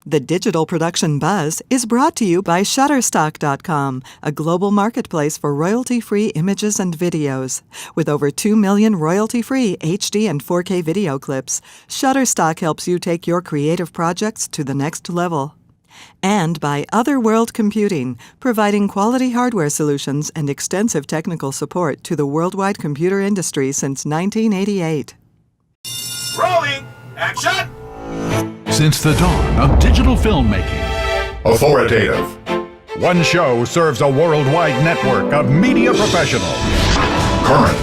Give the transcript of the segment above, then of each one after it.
The Digital Production Buzz is brought to you by Shutterstock.com, a global marketplace for royalty-free images and videos. With over 2 million royalty-free HD and 4K video clips, Shutterstock helps you take your creative projects to the next level. And by Otherworld Computing, providing quality hardware solutions and extensive technical support to the worldwide computer industry since 1988. Rolling! Action! Since the dawn of digital filmmaking, authoritative, one show serves a worldwide network of media professionals, current,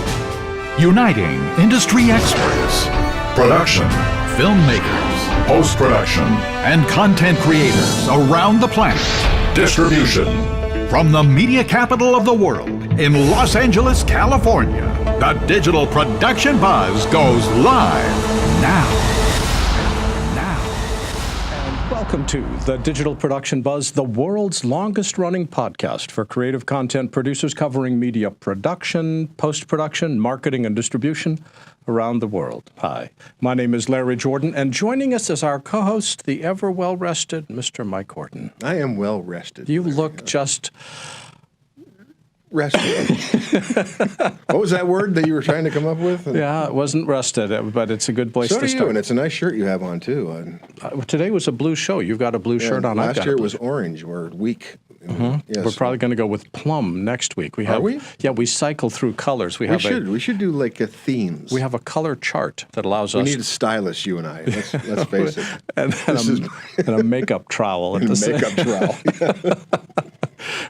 uniting industry experts, production, filmmakers, post-production, and content creators around the planet. distribution. From the media capital of the world in Los Angeles, California, the Digital Production Buzz goes live now. Welcome to the Digital Production Buzz, the world's longest-running podcast for creative content producers covering media production, post-production, marketing, and distribution around the world. Hi, my name is Larry Jordan, and joining us as our co-host, the ever-well-rested Mr. Mike Horton. I am well-rested. You look just... rested. What was that word that you were trying to come up with? Yeah, it wasn't rested, but it's a good place So to do you, start. and it's a nice shirt you have on, too. Today was a blue show. You've got a blue shirt on. I've Last got year a it blue was shirt. orange. We're weak. Yes. We're probably going to go with plum next week. Are we? Yeah, we cycle through colors. We should do like a themes. We have a color chart that allows We us... need a stylist, you and I. Let's face it. and a makeup trowel. At the same. Makeup trowel.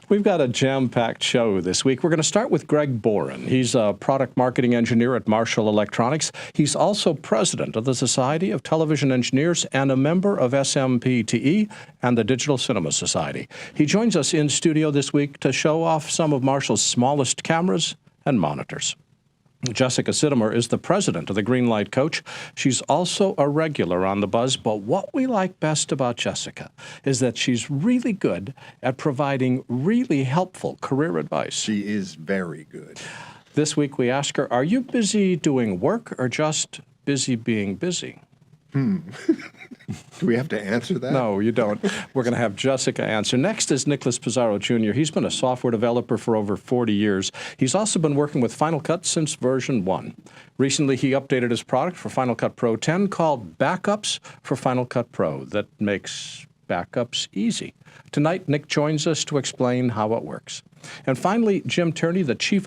We've got a jam-packed show this week. We're going to start with Greg Boren. He's a product marketing engineer at Marshall Electronics. He's also president of the Society of Television Engineers and a member of SMPTE and the Digital Cinema Society. He joins us in studio this week to show off some of Marshall's smallest cameras and monitors. Jessica Sitomer is the president of the Greenlight Coach. She's also a regular on the Buzz, but what we like best about Jessica is that she's really good at providing really helpful career advice. She is very good. This week we ask her, are you busy doing work or just busy being busy? Do we have to answer that? No, you don't. We're going to have Jessica answer. Next is Nicholas Pizarro Jr. He's been a software developer for over 40 years. He's also been working with Final Cut since version 1. Recently, he updated his product for Final Cut Pro 10 called Backups for Final Cut Pro that makes backups easy. Tonight, Nick joins us to explain how it works. And finally, Jim Turney, the chief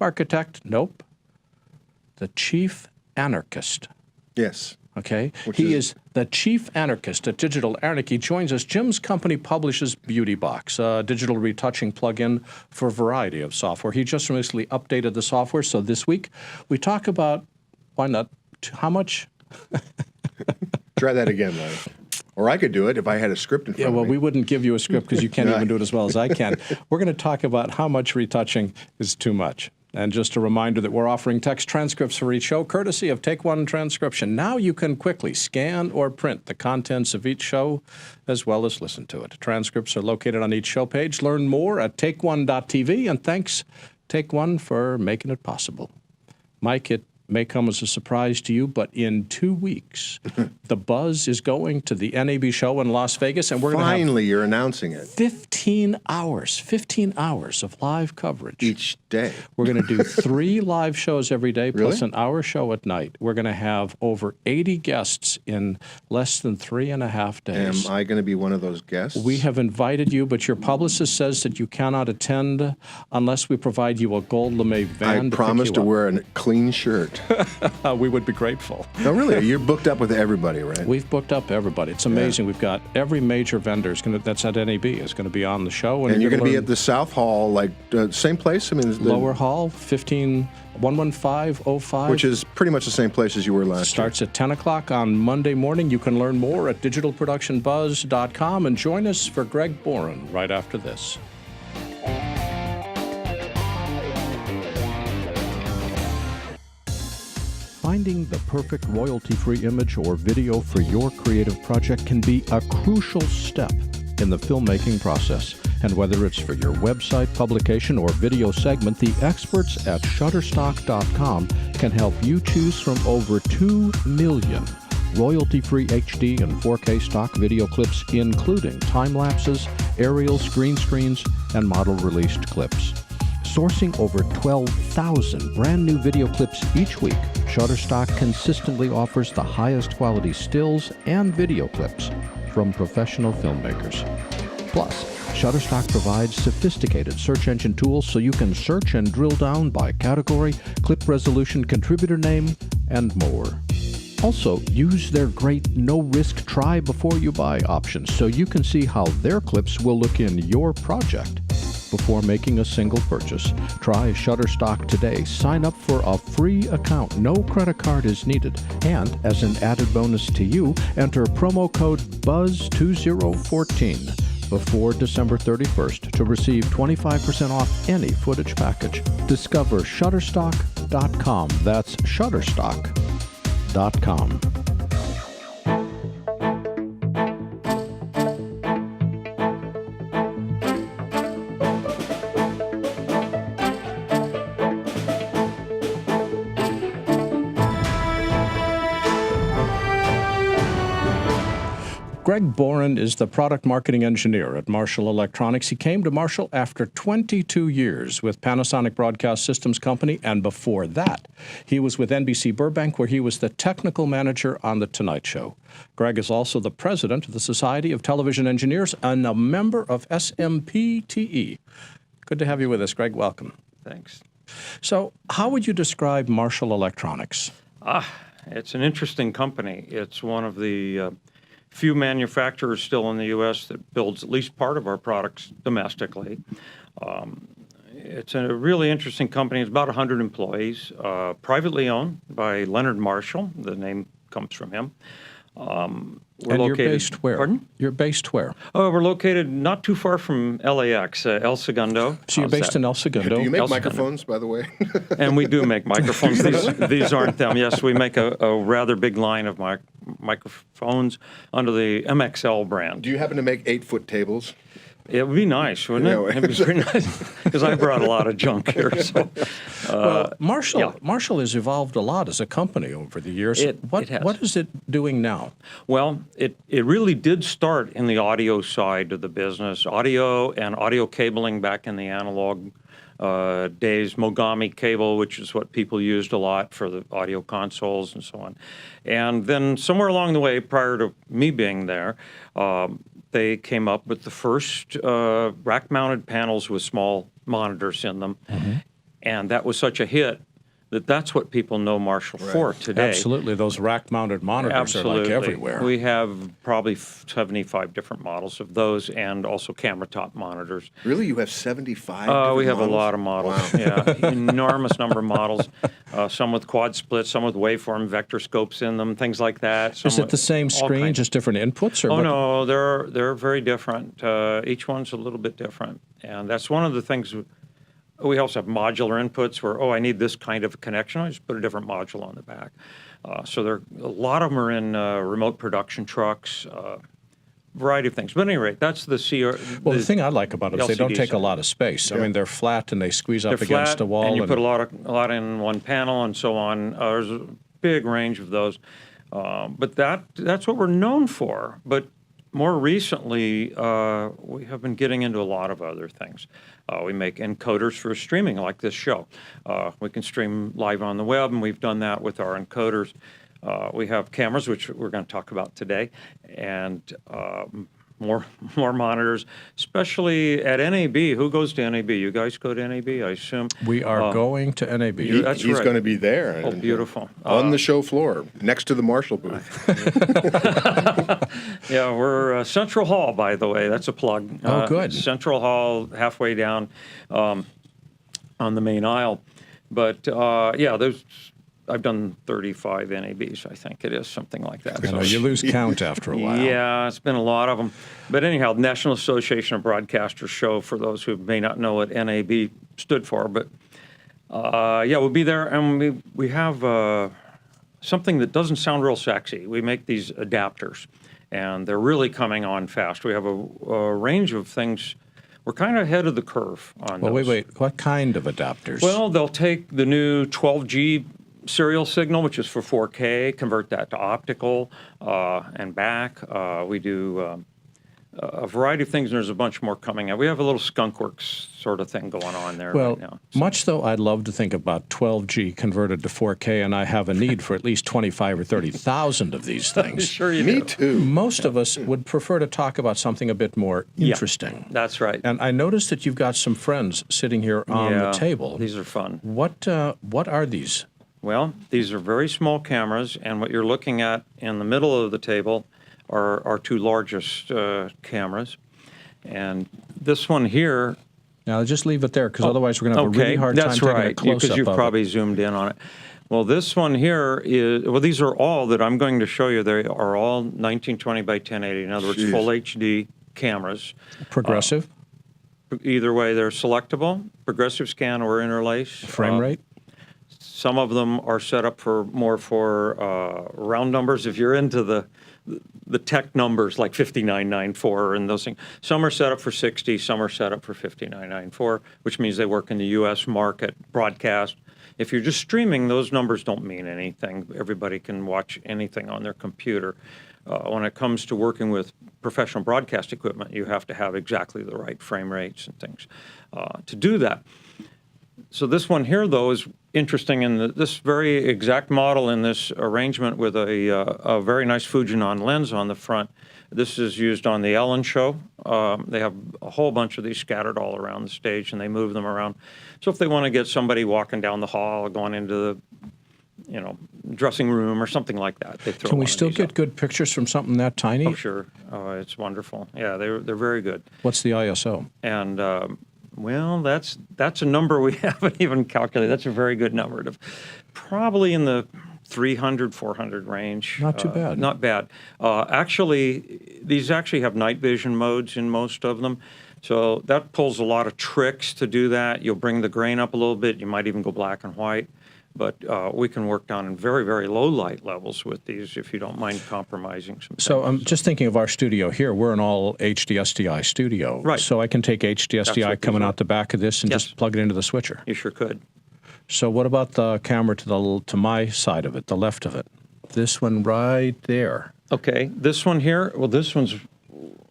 chief anarchist. Yes. Okay, he is the chief anarchist at Digital Anarchy. Joins us. Jim's company publishes Beauty Box, a digital retouching plugin for a variety of software. He just recently updated the software. So this week we talk about how much. Try that again, Larry. Or I could do it if I had a script in front of me. Yeah, well, we wouldn't give you a script because you can't even do it as well as I can. We're going to talk about how much retouching is too much. And just a reminder that we're offering text transcripts for each show, courtesy of Take One Transcription. Now you can quickly scan or print the contents of each show, as well as listen to it. Transcripts are located on each show page. Learn more at takeone.tv, and thanks, Take One, for making it possible. Mike, it may come as a surprise to you, but in 2 weeks, the Buzz is going to the NAB show in Las Vegas, and we're going to have... Finally, you're announcing it. 15 hours of live coverage. Each day. We're going to do 3 live shows every day, plus Really? an hour show at night. We're going to have over 80 guests in less than 3.5 days. Am I going to be one of those guests? We have invited you, but your publicist says that you cannot attend unless we provide you a gold lame van. I promise to wear a clean shirt. We would be grateful. No, really, you're booked up with everybody, right? We've booked up everybody. It's amazing. We've got every major vendor that's at NAB is going to be on the show. And you're going to be at the South Hall, like same place? I mean, Lower Hall, 11505. Which is pretty much the same place as you were last year. Starts at 10 o'clock on Monday morning. You can learn more at digitalproductionbuzz.com and join us for Greg Boren right after this. Finding the perfect royalty-free image or video for your creative project can be a crucial step in the filmmaking process. And whether it's for your website, publication, or video segment, the experts at Shutterstock.com can help you choose from over 2 million royalty-free HD and 4K stock video clips, including time lapses, aerials, green screens, and model-released clips. Sourcing over 12,000 brand new video clips each week, Shutterstock consistently offers the highest quality stills and video clips from professional filmmakers. Plus, Shutterstock provides sophisticated search engine tools so you can search and drill down by category, clip resolution, contributor name, and more. Also, use their great no-risk try-before-you-buy options so you can see how their clips will look in your project before making a single purchase. Try Shutterstock today. Sign up for a free account. No credit card is needed. And as an added bonus to you, enter promo code BUZZ2014 before December 31st to receive 25% off any footage package. Discover Shutterstock.com. That's Shutterstock.com. Greg Boren is the product marketing engineer at Marshall Electronics. He came to Marshall after 22 years with Panasonic Broadcast Systems Company, and before that, he was with NBC Burbank, where he was the technical manager on The Tonight Show. Greg is also the president of the Society of Television Engineers and a member of SMPTE. Good to have you with us, Greg. Welcome. Thanks. So, how would you describe Marshall Electronics? It's an interesting company. It's one of the few manufacturers still in the U.S. that builds at least part of our products domestically. It's a really interesting company. It's about 100 employees, privately owned by Leonard Marshall. The name comes from him. We're located, you're based where? Pardon? You're based where? Oh, we're located not too far from LAX, El Segundo. So you're based in El Segundo. Do you make El microphones, by the way? And we do make microphones. These aren't them. Yes, we make a rather big line of microphones under the MXL brand. Do you happen to make 8-foot tables? It would be nice, wouldn't it? It'd be pretty nice, because I brought a lot of junk here. So, well, Marshall has evolved a lot as a company over the years. It has. What is it doing now? Well, it really did start in the audio side of the business, audio and audio cabling back in the analog days, Mogami cable, which is what people used a lot for the audio consoles and so on. And then somewhere along the way, prior to me being there, they came up with the first rack-mounted panels with small monitors in them. Mm-hmm. And that was such a hit that that's what people know Marshall for today. Absolutely. Those rack-mounted monitors are like everywhere. We have probably 75 different models of those, and also camera top monitors. Really? You have 75 we have models? A lot of models. Wow. Yeah, enormous number of models. Some with quad splits, some with waveform vector scopes in them, things like that. Is it the same screen, just different inputs? Or no, they're very different. Each one's a little bit different. And that's one of the things. We also have modular inputs where, I need this kind of connection. I just put a different module on the back. So a lot of them are in remote production trucks, variety of things. But at any rate, that's the CR. Well, the thing I like about it is they don't take a lot of space. Yeah. I mean, they're flat and they squeeze up against the wall. And you put a lot in one panel and so on. There's a big range of those. But that's what we're known for. But more recently, we have been getting into a lot of other things. We make encoders for streaming, like this show. We can stream live on the web, and we've done that with our encoders. We have cameras, which we're going to talk about today, and more monitors, especially at NAB. Who goes to NAB? You guys go to NAB, I assume? We are going to NAB. He's right. going to be there. Oh, beautiful. On the show floor, next to the Marshall booth. Yeah, we're Central Hall, by the way. That's a plug. Oh, good. Central Hall, halfway down on the main aisle. But, I've done 35 NABs, I think it is, something like that. So you lose count after a while. Yeah, it's been a lot of them. But anyhow, National Association of Broadcasters show, for those who may not know what NAB stood for. But, we'll be there, and we have something that doesn't sound real sexy. We make these adapters, and they're really coming on fast. We have a range of things. We're kind of ahead of the curve on those. Wait. What kind of adapters? Well, they'll take the new 12G serial signal, which is for 4K, convert that to optical and back. We do a variety of things, and there's a bunch more coming out. We have a little skunkworks sort of thing going on there Well, right now. So, much though I'd love to think about 12G converted to 4K, and I have a need for at least 25 or 30,000 of these things. sure you Me do. too. Most of us would prefer to talk about something a bit more interesting. That's right. And I noticed that you've got some friends sitting here on the table. These are fun. What are these? Well, these are very small cameras, and what you're looking at in the middle of the table are our two largest cameras. And this one here. Now, just leave it there, because otherwise we're going to have a really hard time that's taking a right, close-up because you've of probably it. zoomed in on it. Well, this one here is, well, these are all that I'm going to show you. They are all 1920 by 1080. In other words, full HD cameras. Progressive? Either way, they're selectable, progressive scan or interlace. Frame rate? Some of them are set up for more for round numbers. If you're into the tech numbers like 5994 and those things, some are set up for 60, some are set up for 5994, which means they work in the U.S. market broadcast. If you're just streaming, those numbers don't mean anything. Everybody can watch anything on their computer. When it comes to working with professional broadcast equipment, you have to have exactly the right frame rates and things to do that. So this one here, though, is interesting in this very exact model in this arrangement with a very nice Fujinon lens on the front. This is used on the Ellen Show. They have a whole bunch of these scattered all around the stage, and they move them around. So if they want to get somebody walking down the hall or going into the dressing room or something like that, they throw. Can we one of still these get up. good pictures from something that tiny? Oh, sure. It's wonderful. Yeah, they're very good. What's the ISO? And well, that's a number we haven't even calculated. That's a very good number. Probably in the 300, 400 range. Not too bad. Not bad. Actually, these actually have night vision modes in most of them. So that pulls a lot of tricks to do that. You'll bring the grain up a little bit. You might even go black and white. But we can work down in very, very low light levels with these if you don't mind compromising some things. So I'm just thinking of our studio here. We're an all HDSDI studio. Right. So I can take That's HDSDI what coming these are. out the back of this and Yes. just plug it into the switcher. You sure could. So what about the camera to my side of it, the left of it? This one right there. Okay, this one here, well, this one's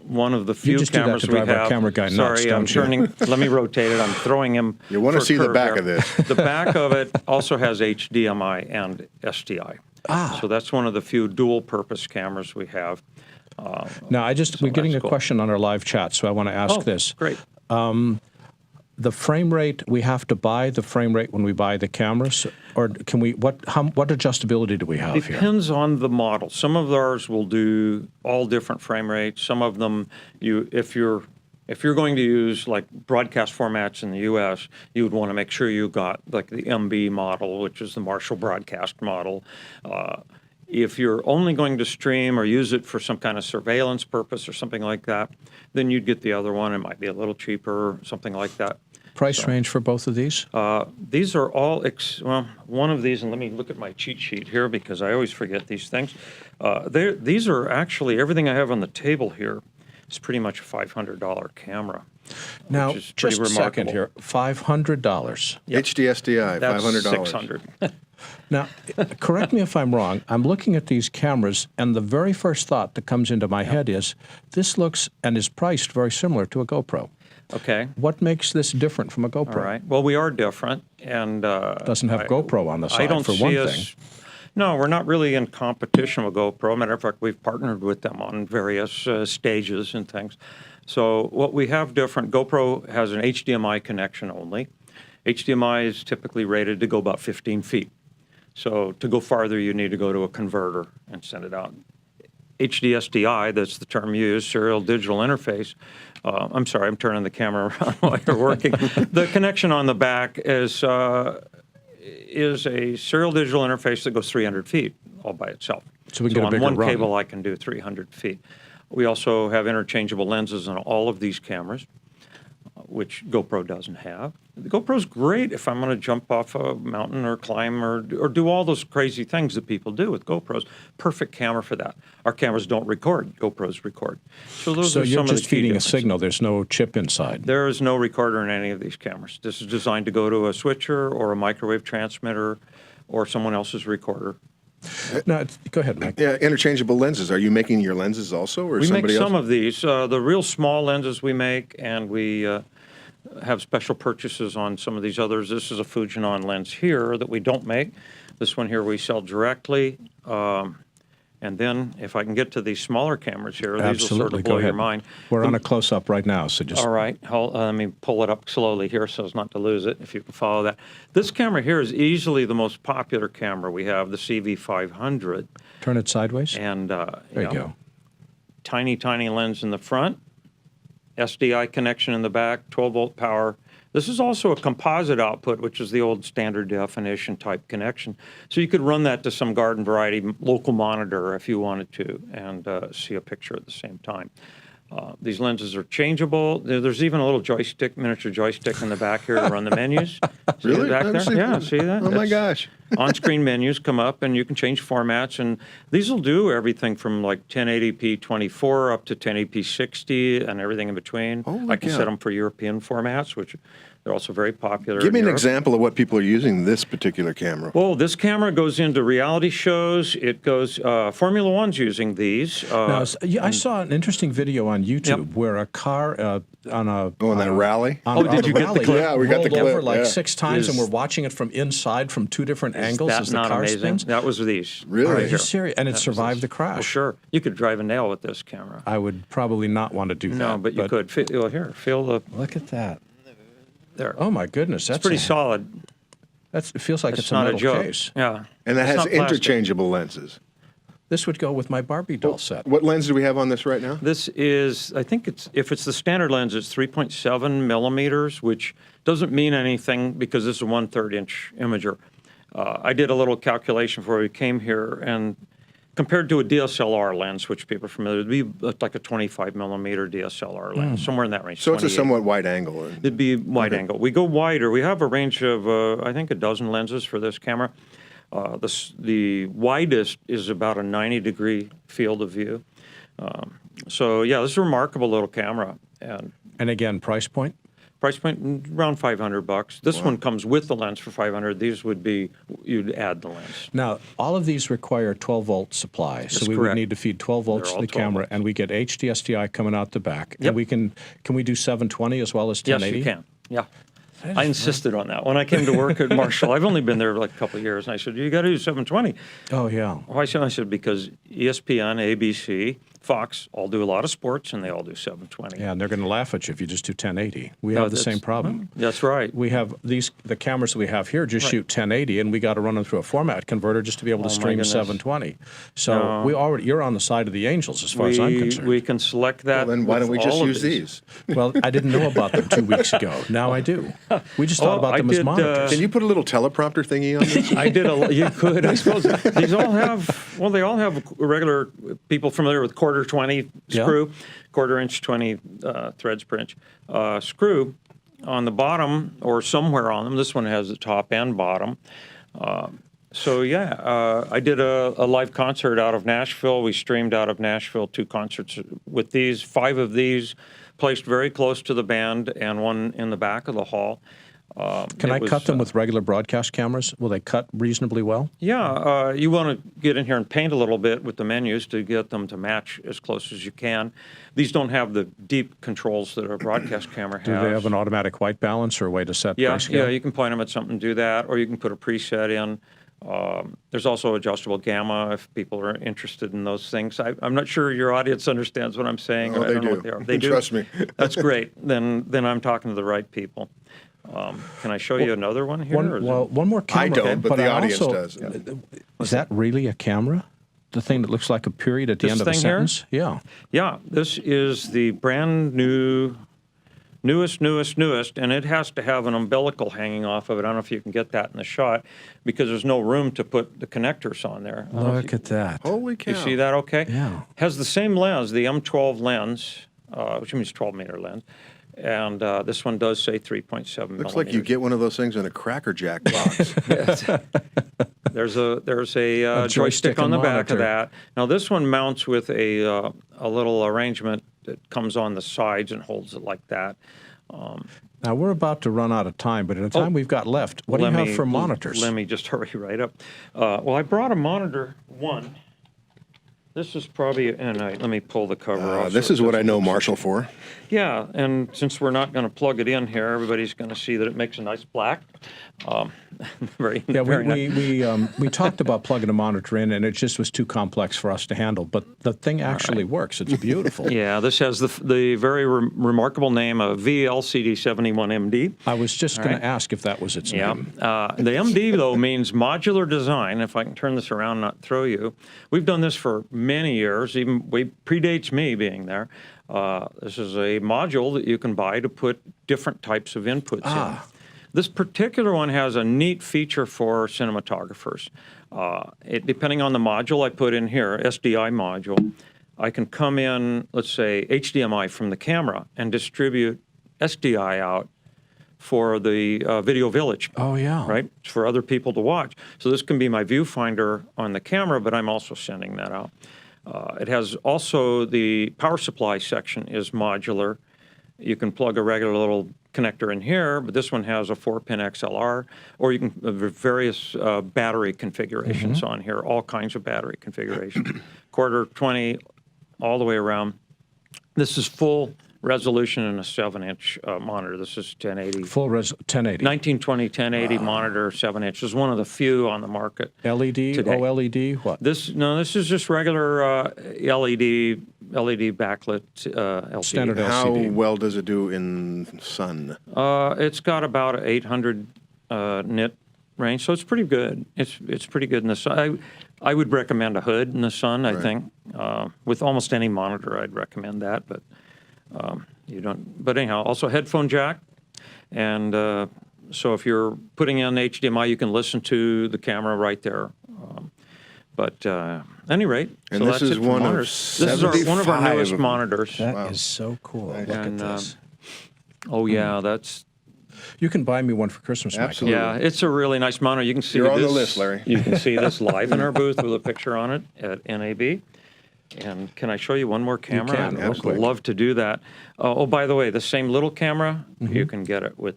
one of the few just do that cameras to we drive our have. camera guy nuts, Sorry, I'm don't you? turning, let me rotate it. I'm throwing him. You want to for a see the curve back there. of this. The back of it also has HDMI and SDI. So that's one of the few dual purpose cameras we have. Now, we're getting that's a cool. question on our live chat, so I want to ask this. Great. The frame rate, we have to buy the frame rate when we buy the cameras? Or can we, what adjustability do we have here? Depends on the model. Some of ours will do all different frame rates. Some of them, if you're going to use like broadcast formats in the U.S., you would want to make sure you got like the MB model, which is the Marshall broadcast model. If you're only going to stream or use it for some kind of surveillance purpose or something like that, then you'd get the other one. It might be a little cheaper, something like that. Price range for both of these? These are all, well, one of these, and let me look at my cheat sheet here because I always forget these things. These are actually, everything I have on the table here is pretty much a $500 camera. Now, which is pretty just a second remarkable. here, $500. HDSDI, That's $500. $600. Now, correct me if I'm wrong. I'm looking at these cameras, and the very first thought that comes into my head is, this looks and is priced very similar to a GoPro. Okay. What makes this different from a GoPro? All right. Well, we are different, and Doesn't have GoPro on the I side, don't for see one us. thing. No, we're not really in competition with GoPro. Matter of fact, we've partnered with them on various stages and things. So what we have different, GoPro has an HDMI connection only. HDMI is typically rated to go about 15 feet. So to go farther, you need to go to a converter and send it out. HDSDI, that's the term used, serial digital interface. I'm sorry, I'm turning the camera around while you're working. The connection on the back is a serial digital interface that goes 300 feet all by itself. So we can get a on bigger one run. cable, I can do 300 feet. We also have interchangeable lenses on all of these cameras, which GoPro doesn't have. The GoPro's great if I'm going to jump off a mountain or climb or do all those crazy things that people do with GoPros. Perfect camera for that. Our cameras don't record. GoPros record. So those So are you're some of the just key feeding a differences. signal. There's no chip inside. There is no recorder in any of these cameras. This is designed to go to a switcher or a microwave transmitter or someone else's recorder. No, go ahead, Mike. Yeah, interchangeable lenses. Are you making your lenses also, or We make somebody else? some of these. The real small lenses we make, and we have special purchases on some of these others. This is a Fujinon lens here that we don't make. This one here we sell directly. And then if I can get to these smaller cameras here, these will sort Absolutely. of Go blow ahead. your mind. We're on a close-up right now, so just... All right, let me pull it up slowly here so as not to lose it, if you can follow that. This camera here is easily the most popular camera we have, the CV500. Turn it sideways. And There you go. Tiny, tiny lens in the front, SDI connection in the back, 12-volt power. This is also a composite output, which is the old standard definition type connection. So you could run that to some garden variety local monitor if you wanted to and see a picture at the same time. These lenses are changeable. There's even a little joystick, miniature joystick in the back here to run the menus. See Really? it back Let me there? see. Yeah, see that? Oh, my That's- gosh. On-screen menus come up, and you can change formats. And these will do everything from like 1080p 24 up to 1080p 60 and everything in between. Holy I can cow. set them for European formats, which they're also very popular. Give me in an Europe. example of what people are using this particular camera. Well, this camera goes into reality shows. It goes, Formula One's using these. Now, I saw an interesting video on YouTube Yep. where a car on a... Oh, in that rally? On, Oh, did on you a get the rally clip? Yeah, we got the rolled over clip, like yeah. 6 times, and Is- we're watching it from inside from 2 different angles That's as the not car amazing. spins. That was these. Really? Are Right you here. serious? And it survived the crash. Well, sure. You could drive a nail with this camera. I would probably not want to do that. No, but you could. Well, here, feel the, Look at that. there. Oh, my goodness. That's It's pretty solid. It feels like it's a not a metal joke. case. Yeah. And that It's has not plastic. interchangeable lenses. This would go with my Barbie doll set. What lens do we have on this right now? This is, I think if it's the standard lens, it's 3.7 millimeters, which doesn't mean anything because this is a 1/3 inch imager. I did a little calculation before we came here, and compared to a DSLR lens, which people are familiar with, it'd be like a 25 millimeter DSLR lens, somewhere in that range. So it's a 28. somewhat wide angle. It'd be wide angle. We go wider. We have a range of, I think, a dozen lenses for this camera. The widest is about a 90-degree field of view. So, yeah, this is a remarkable little camera. And And again, price point? price point, around $500. This one comes with the lens for $500. These would be, you'd add the lens. Now, all of these require 12-volt supply, so That's we would correct. need to feed 12 volts They're to all the 12 camera, volts. and we get HDSDI coming out the back. Yep. And we can we do 720 as well as 1080? Yes, you can. Yeah. I insisted on that. When I came to work at Marshall, I've only been there like a couple of years, and I said, you got to do 720. Oh, yeah. Why so? I said, because ESPN, ABC, Fox all do a lot of sports, and they all do 720. Yeah, and they're going to laugh at you if you just do 1080. We No, have the same that's- problem. That's right. We have the cameras that we have here just shoot 1080, and we got to run them through a format converter just to be able to Oh, my stream goodness. 720. So No. you're on the side of the angels as far as I'm concerned. We can select that. Well, then why with don't we just all of use these? Well, I didn't know about them 2 weeks ago. Now I do. We just thought Oh, about I them as did, monitors. Can you put a little teleprompter thingy on this? I did you could, I suppose. These all have, well, they all have regular, people familiar with quarter 20 Yeah. screw, quarter inch 20 threads per inch screw on the bottom or somewhere on them. This one has the top and bottom. So yeah, I did a live concert out of Nashville. We streamed out of Nashville 2 concerts with these, 5 of these placed very close to the band and one in the back of the hall. Can It I was, cut them with regular broadcast cameras? Will they cut reasonably well? Yeah, you want to get in here and paint a little bit with the menus to get them to match as close as you can. These don't have the deep controls that a broadcast camera has. Do they have an automatic white balance or a way to set Yeah, grayscale? yeah, you can point them at something and do that, or you can put a preset in. There's also adjustable gamma if people are interested in those things. I'm not sure your audience understands what I'm saying. Oh, I they don't know do. what they are. They do? Trust me. That's great. Then I'm talking to the right people. Can I show you another one here? or is it- One more camera. I don't, but the I audience also, does. Is that really a camera? The thing that looks like a period at the This end of a thing here? sentence? Yeah. Yeah, this is the brand new, newest, and it has to have an umbilical hanging off of it. I don't know if you can get that in the shot because there's no room to put the connectors on there. I don't know if Look at that. Holy cow. you see that okay? Yeah. Has the same lens, the M12 lens, which means 12-meter lens, and this one does say 3.7 Looks millimeters. like you get one of those things in a Cracker Jack box. There's a joystick joystick on and the back monitor. of that. Now this one mounts with a little arrangement that comes on the sides and holds it like that. Now, we're about to run out of time, but in the time we've got left, what do you have for monitors? Let me just hurry right up. Well, I brought a monitor, one. This is probably, and let me pull the cover off. This is what I know Marshall for. Yeah, and since we're not going to plug it in here, everybody's going to see that it makes a nice black. Very nice. We talked about plugging a monitor in, and it just was too complex for us to handle. But the thing actually works. It's beautiful. Yeah, this has the very remarkable name of VLCD71MD. I was just going to ask if that was its name. The MD, though, means modular design. If I can turn this around and not throw you. We've done this for many years, even predates me being there. This is a module that you can buy to put different types of inputs in. This particular one has a neat feature for cinematographers. Depending on the module I put in here, SDI module, I can come in, let's say, HDMI from the camera and distribute SDI out for the Video Village. Oh, yeah. Right? For other people to watch. So this can be my viewfinder on the camera, but I'm also sending that out. It has also the power supply section is modular. You can plug a regular little connector in here, but this one has a 4-pin XLR, or you can various battery configurations on here, all kinds of battery configurations. Quarter, 20, all the way around. This is full resolution in a 7-inch monitor. This is 1080. Full res 1080. 1920 1080 monitor, 7-inch. Is one of the few on the market. LED, today. OLED, what? This is just regular LED backlit LCD. Standard LCD. How well does it do in sun? It's got about an 800 nit range, so it's pretty good. It's pretty good in the sun. I would recommend a hood in the sun. I think with almost any monitor, I'd recommend that, but. You don't, but anyhow, also headphone jack, and so if you're putting in HDMI, you can listen to the camera right there. But at any rate, and so this that's is it for one monitors. of This is one of our newest of them. monitors. That is so cool. Look at this. Oh yeah, that's. You can buy me one for Christmas, Michael. Absolutely. Yeah, it's a really nice monitor. You can see You're on this, the list, Larry. You can see this live in our booth with a picture on it at NAB. And can I show you one more camera? You can, I would absolutely. love to do that. Oh, by the way, the same little camera, you can get it with,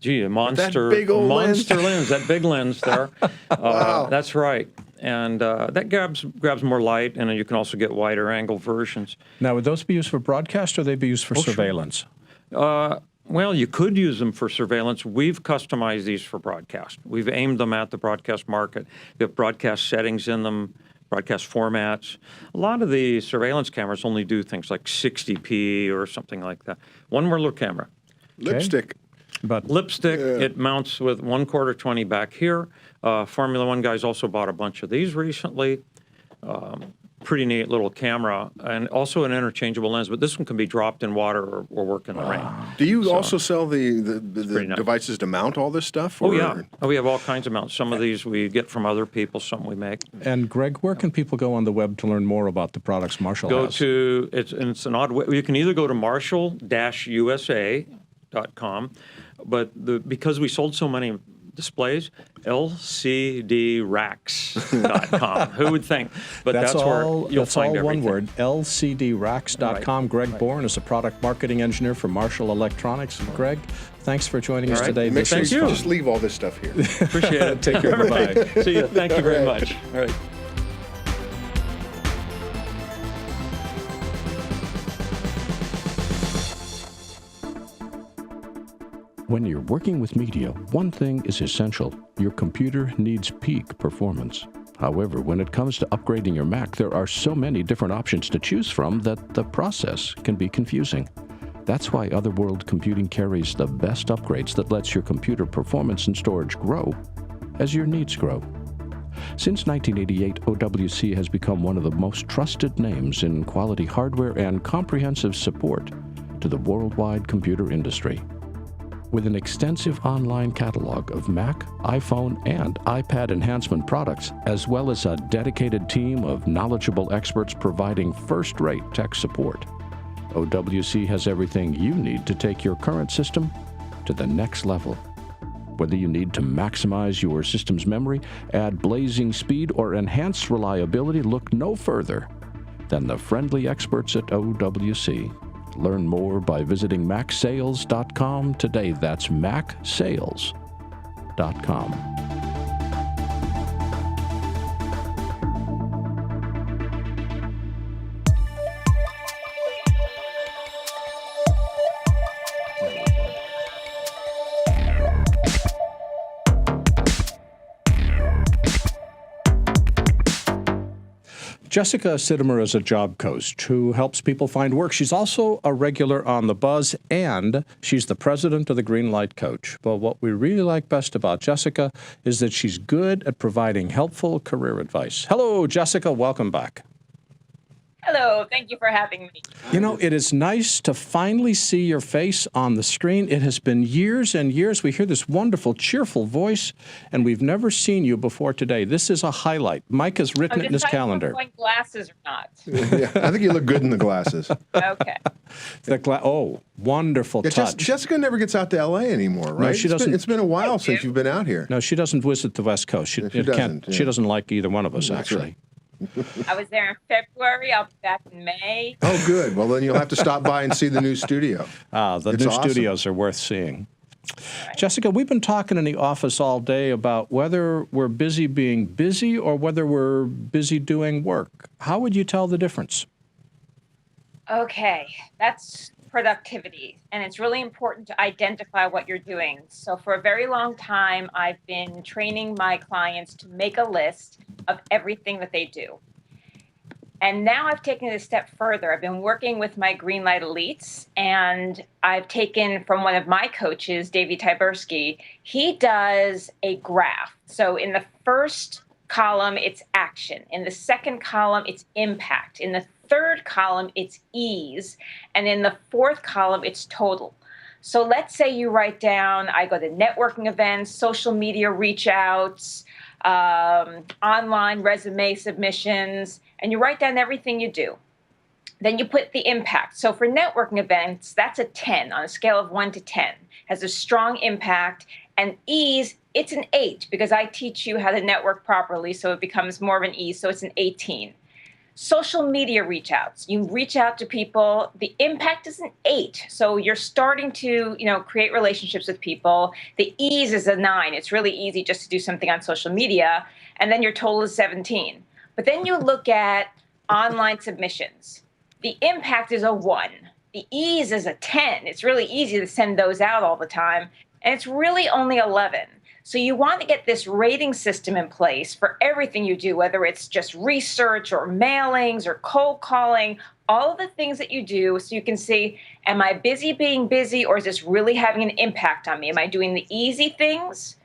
a monster, big old monster lens, that big lens there. Wow. That's right. And that grabs more light, and then you can also get wider angle versions. Now, would those be used for broadcast, or would they be used for surveillance? Well, you could use them for surveillance. We've customized these for broadcast. We've aimed them at the broadcast market. We have broadcast settings in them, broadcast formats. A lot of the surveillance cameras only do things like 60p or something like that. One more little camera. Lipstick. But Lipstick, it mounts with 1/4 20 back here. Formula One guys also bought a bunch of these recently. Pretty neat little camera, and also an interchangeable lens, but this one can be dropped in water or work in the rain. Do you also sell the nice. devices to mount all this stuff? Oh, or- yeah. We have all kinds of mounts. Some of these we get from other people, some we make. And Greg, where can people go on the web to learn more about the products Marshall Go has? to, it's an odd way, you can either go to marshall-usa.com, but because we sold so many displays, lcdracks.com. Who would think? But that's where you'll find everything. One word, lcdracks.com. Right. Greg Boren is a product marketing engineer for Marshall Electronics. Greg, thanks for joining us right. today. Make This sure was you fun. just leave all this stuff here. Appreciate it. Take care. Bye-bye. See you. Thank you very much. All right. When you're working with media, one thing is essential. Your computer needs peak performance. However, when it comes to upgrading your Mac, there are so many different options to choose from that the process can be confusing. That's why Otherworld Computing carries the best upgrades that lets your computer performance and storage grow as your needs grow. Since 1988, OWC has become one of the most trusted names in quality hardware and comprehensive support to the worldwide computer industry. With an extensive online catalog of Mac, iPhone, and iPad enhancement products, as well as a dedicated team of knowledgeable experts providing first-rate tech support, OWC has everything you need to take your current system to the next level. Whether you need to maximize your system's memory, add blazing speed, or enhance reliability, look no further than the friendly experts at OWC. Learn more by visiting macsales.com today. That's macsales.com. Jessica Sitomer is a job coach who helps people find work. She's also a regular on the BuZZ, and she's the president of the Greenlight Coach. But what we really like best about Jessica is that she's good at providing helpful career advice. Hello, Jessica. Welcome back. Hello. Thank you for having me. You know, it is nice to finally see your face on the screen. It has been years and years. We hear this wonderful, cheerful voice, and we've never seen you before today. This is a highlight. Mike has written it in his calendar. Wearing glasses or not? Yeah, I think you look good in the glasses. Okay. Wonderful touch. Jessica never gets out to L.A. anymore, right? No, she doesn't. It's been a while since you've been out here. No, she doesn't visit the West Coast. She doesn't. She doesn't like either one of us, actually. Right. I was there in February. I'll be back in May. Oh, good. Well, then you'll have to stop by and see the new studio. The new studios are worth seeing. Right. Jessica, we've been talking in the office all day about whether we're busy being busy or whether we're busy doing work. How would you tell the difference? Okay, that's productivity, and it's really important to identify what you're doing. So for a very long time, I've been training my clients to make a list of everything that they do. And now I've taken it a step further. I've been working with my Greenlight elites, and I've taken from one of my coaches, Davey Tybersky, he does a graph. So in the first column, it's action. In the second column, it's impact. In the third column, it's ease. And in the fourth column, it's total. So let's say you write down, I go to networking events, social media reach outs, online resume submissions, and you write down everything you do. Then you put the impact. So for networking events, that's a 10 on a scale of 1 to 10. Has a strong impact. And ease, it's an 8 because I teach you how to network properly, so it becomes more of an ease, so it's an 18. Social media reach outs. You reach out to people. The impact is an 8. So you're starting to, create relationships with people. The ease is a 9. It's really easy just to do something on social media. And then your total is 17. But then you look at online submissions. The impact is a 1. The ease is a 10. It's really easy to send those out all the time. And it's really only 11. So you want to get this rating system in place for everything you do, whether it's just research or mailings or cold calling, all of the things that you do, so you can see, am I busy being busy, or is this really having an impact on me? Am I doing the easy things,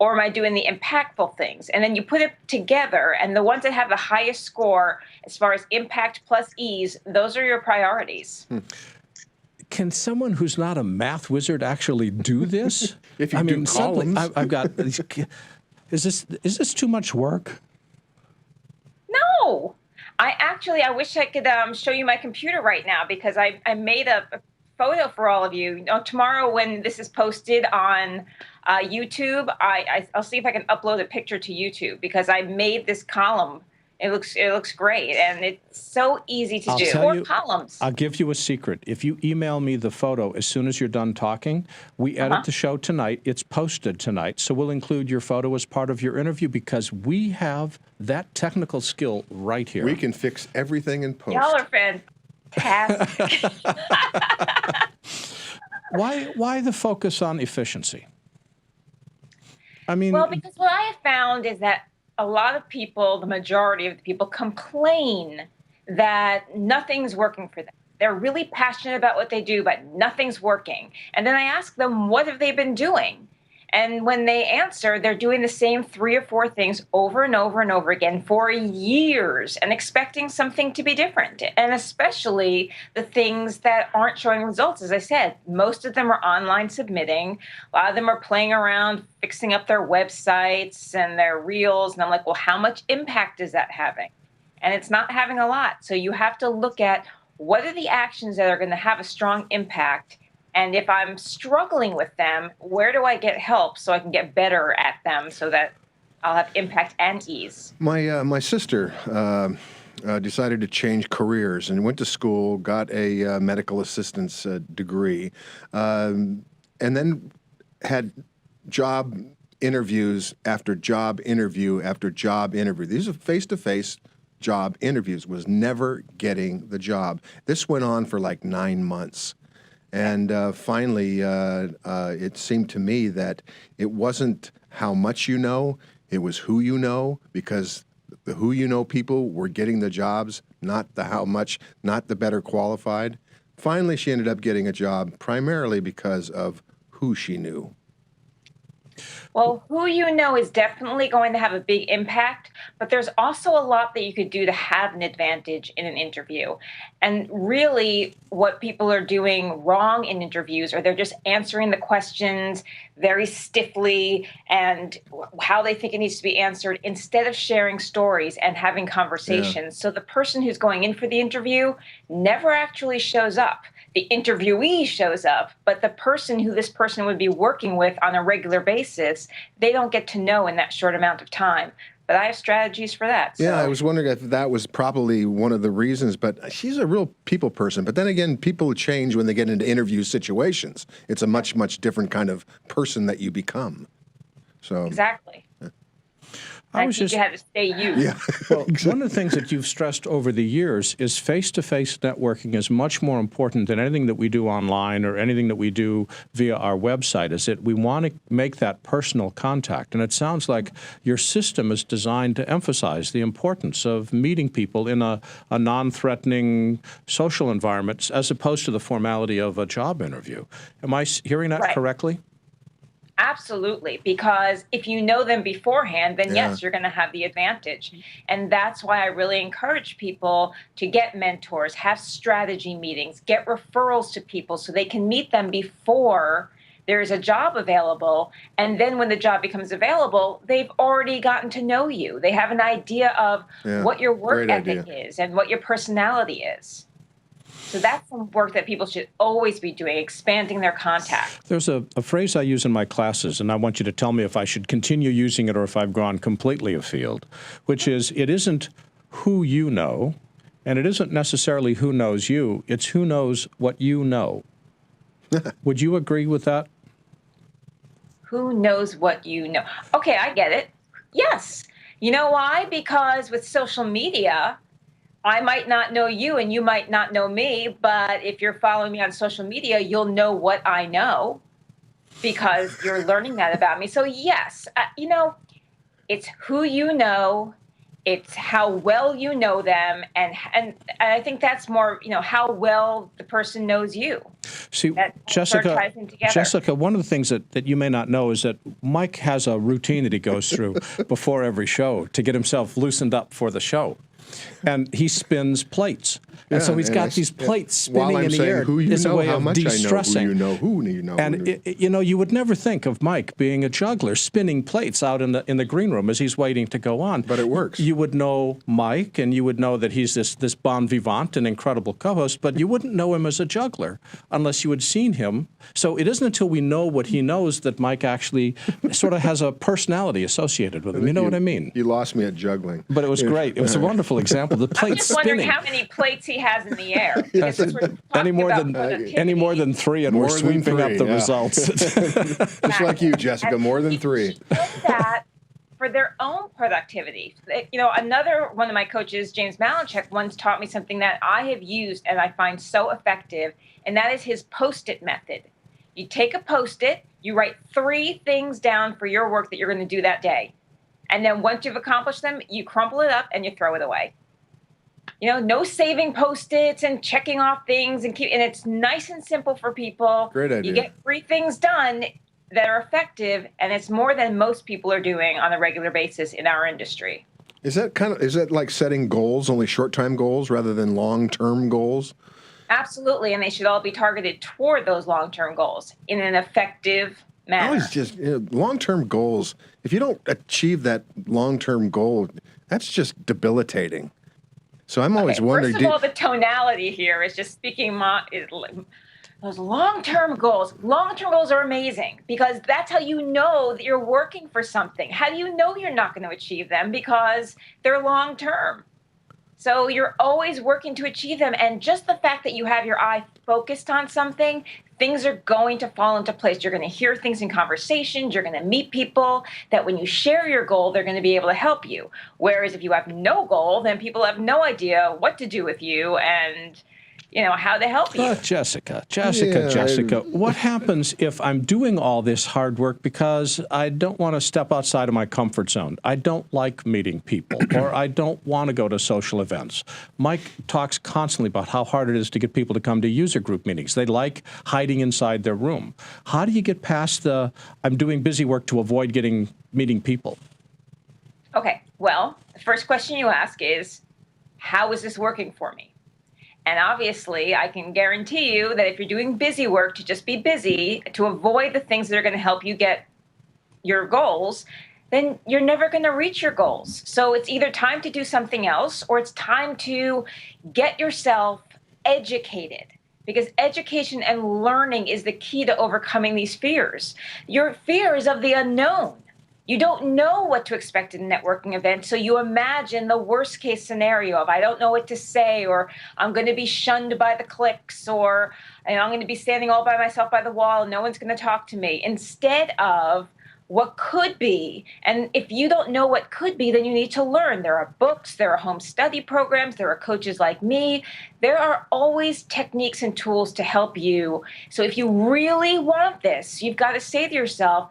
or am I doing the impactful things? And then you put it together, and the ones that have the highest score as far as impact plus ease, those are your priorities. Can someone who's not a math wizard actually do this? If you do columns. I've got. Is this too much work? No, I wish I could show you my computer right now, because I made a photo for all of you. Tomorrow when this is posted on YouTube, I'll see if I can upload a picture to YouTube, because I made this column. It looks great, and it's so easy to do. Or columns. I'll give you a secret. If you email me the photo as soon as you're done talking, we edit the show tonight. It's posted tonight, so we'll include your photo as part of your interview, because we have that technical skill right here. We can fix everything in post. Y'all are fantastic. Why the focus on efficiency? I mean, well, because what I have found is that a lot of people, the majority of the people, complain that nothing's working for them. They're really passionate about what they do, but nothing's working. And then I ask them, what have they been doing? And when they answer, they're doing the same 3 or 4 things over and over and over again for years and expecting something to be different. And especially the things that aren't showing results. As I said, most of them are online submitting. A lot of them are playing around, fixing up their websites and their reels. And I'm like, well, how much impact is that having? And it's not having a lot. So you have to look at what are the actions that are going to have a strong impact. And if I'm struggling with them, where do I get help so I can get better at them so that I'll have impact and ease? My sister decided to change careers and went to school, got a medical assistance degree, and then had job interviews after job interview after job interview. These are face-to-face job interviews, was never getting the job. This went on for like 9 months. And finally, it seemed to me that it wasn't how much you know, it was who you know, because the who you know people were getting the jobs, not the how much, not the better qualified. Finally, she ended up getting a job primarily because of who she knew. Well, who you know is definitely going to have a big impact, but there's also a lot that you could do to have an advantage in an interview. And really, what people are doing wrong in interviews, or they're just answering the questions very stiffly and how they think it needs to be answered, instead of sharing stories and having conversations. Yeah. So the person who's going in for the interview never actually shows up. The interviewee shows up, but the person who this person would be working with on a regular basis, they don't get to know in that short amount of time. But I have strategies for that. Yeah, I was wondering if that was probably one of the reasons, but she's a real people person. But then again, people change when they get into interview situations. It's a much, much different kind of person that you become. So exactly. I think you have to stay you. Yeah. Well, one of the things that you've stressed over the years is face-to-face networking is much more important than anything that we do online or anything that we do via our website, is that we want to make that personal contact. And it sounds like your system is designed to emphasize the importance of meeting people in a non-threatening social environment as opposed to the formality of a job interview. Am I hearing that correctly? Absolutely, because if you know them beforehand, then yes, you're going to have the advantage. And that's why I really encourage people to get mentors, have strategy meetings, get referrals to people so they can meet them before there is a job available. And then when the job becomes available, they've already gotten to know you. They have an idea of what your work ethic is and what your personality is. So that's some work that people should always be doing, expanding their contacts. There's a phrase I use in my classes, and I want you to tell me if I should continue using it or if I've gone completely afield, which is it isn't who you know, and it isn't necessarily who knows you, it's who knows what you know. Would you agree with that? Who knows what you know? Okay, I get it. Yes. You know why? Because with social media, I might not know you and you might not know me, but if you're following me on social media, you'll know what I know because you're learning that about me. So yes, you know, it's who you know, it's how well you know them, and I think that's more, you know, how well the person knows you. See, Jessica, one of the things that you may not know is that Mike has a routine that he goes through before every show to get himself loosened up for the show. And he spins plates. And so he's got these plates spinning in the air. It's a way of de-stressing. Who you know. And you know, you would never think of Mike being a juggler spinning plates out in the green room as he's waiting to go on. But it works. You would know Mike, and you would know that he's this bon vivant and incredible co-host, but you wouldn't know him as a juggler unless you had seen him. So it isn't until we know what he knows that Mike actually sort of has a personality associated with him. You know what I mean? You lost me at juggling. But it was great. It was a wonderful example. The plates I'm just spinning. wondering how many plates he has in the air. Any more than 3, and we're sweeping up the results. Just like you, Jessica, more than 3. That for their own productivity. You know, another one of my coaches, James Malinchek, once taught me something that I have used and I find so effective, and that is his Post-it method. You take a Post-it, you write 3 things down for your work that you're going to do that day. And then once you've accomplished them, you crumple it up and you throw it away. You know, no saving Post-its and checking off things and it's nice and simple for people. Great idea. You get 3 things done that are effective, and it's more than most people are doing on a regular basis in our industry. Is that like setting goals, only short-term goals rather than long-term goals? Absolutely, and they should all be targeted toward those long-term goals in an effective manner. Always just long-term goals. If you don't achieve that long-term goal, that's just debilitating. So I'm always wondering. First of all, the tonality here is just speaking those long-term goals. Long-term goals are amazing because that's how you know that you're working for something. How do you know you're not going to achieve them? Because they're long-term. So you're always working to achieve them. And just the fact that you have your eye focused on something, things are going to fall into place. You're going to hear things in conversations. You're going to meet people that when you share your goal, they're going to be able to help you. Whereas if you have no goal, then people have no idea what to do with you and how to help you. Jessica, Yeah, what happens if I'm doing all this hard work because I don't want to step outside of my comfort zone? I don't like meeting people, or I don't want to go to social events. Mike talks constantly about how hard it is to get people to come to user group meetings. They like hiding inside their room. How do you get past the, I'm doing busy work to avoid meeting people? Okay, well, the first question you ask is, how is this working for me? And obviously, I can guarantee you that if you're doing busy work, to just be busy, to avoid the things that are going to help you get your goals, then you're never going to reach your goals. So it's either time to do something else, or it's time to get yourself educated. Because education and learning is the key to overcoming these fears. Your fear is of the unknown. You don't know what to expect at a networking event, so you imagine the worst case scenario of I don't know what to say, or I'm going to be shunned by the cliques, or I'm going to be standing all by myself by the wall and no one's going to talk to me, instead of what could be. And if you don't know what could be, then you need to learn. There are books, there are home study programs, there are coaches like me. There are always techniques and tools to help you. So if you really want this, you've got to say to yourself,